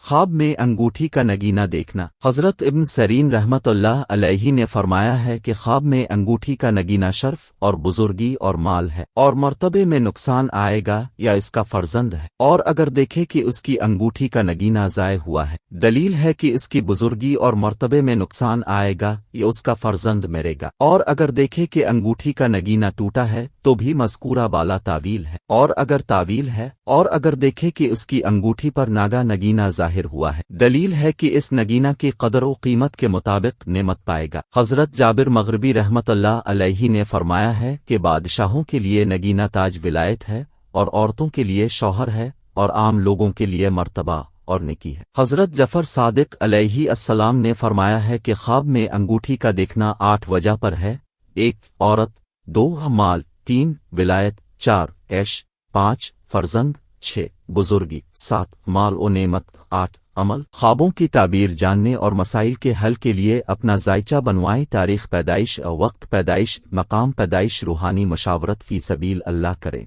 خواب میں انگوٹھی کا نگینہ دیکھنا۔ حضرت ابن سیرین رحمت اللہ علیہ نے فرمایا ہے کہ خواب میں انگوٹھی کا نگینہ شرف اور بزرگی اور مال ہے، اور مرتبے میں نقصان آئے گا یا اس کا فرزند ہے، اور اگر دیکھے کہ اس کی انگوٹھی کا نگینہ ضائع ہوا ہے، دلیل ہے کہ اس کی بزرگی اور مرتبے میں نقصان آئے گا یا اس کا فرزند مرے گا، اور اگر دیکھے کہ انگوٹھی کا نگینہ ٹوٹا ہے تو بھی مذکورہ بالا تعویل ہے، اور اگر تعویل ہے، اور اگر دیکھے کہ اس کی انگوٹھی پر ناگا نگینہ ظاہر ہوا ہے، دلیل ہے کہ اس نگینہ کی قدر و قیمت کے مطابق نعمت پائے گا۔ حضرت جابر مغربی رحمت اللہ علیہ نے فرمایا ہے کہ بادشاہوں کے لیے نگینہ تاج ولایت ہے، اور عورتوں کے لیے شوہر ہے، اور عام لوگوں کے لیے مرتبہ اور نیکی ہے۔ حضرت جعفر صادق علیہ السلام نے فرمایا ہے کہ خواب میں انگوٹھی کا دیکھنا 8 وجہ پر ہے: 1 عورت، 2 مال، 3 ولایت، 4 عیش، 5 فرزند، 6 بزرگی، 7 مال و نعمت، 8 عمل۔ خوابوں کی تعبیر جاننے اور مسائل کے حل کے لیے اپنا ذائچہ بنوائیں۔ تاریخ پیدائش، وقت پیدائش، مقام پیدائش، روحانی مشاورت فی سبیل اللہ کریں۔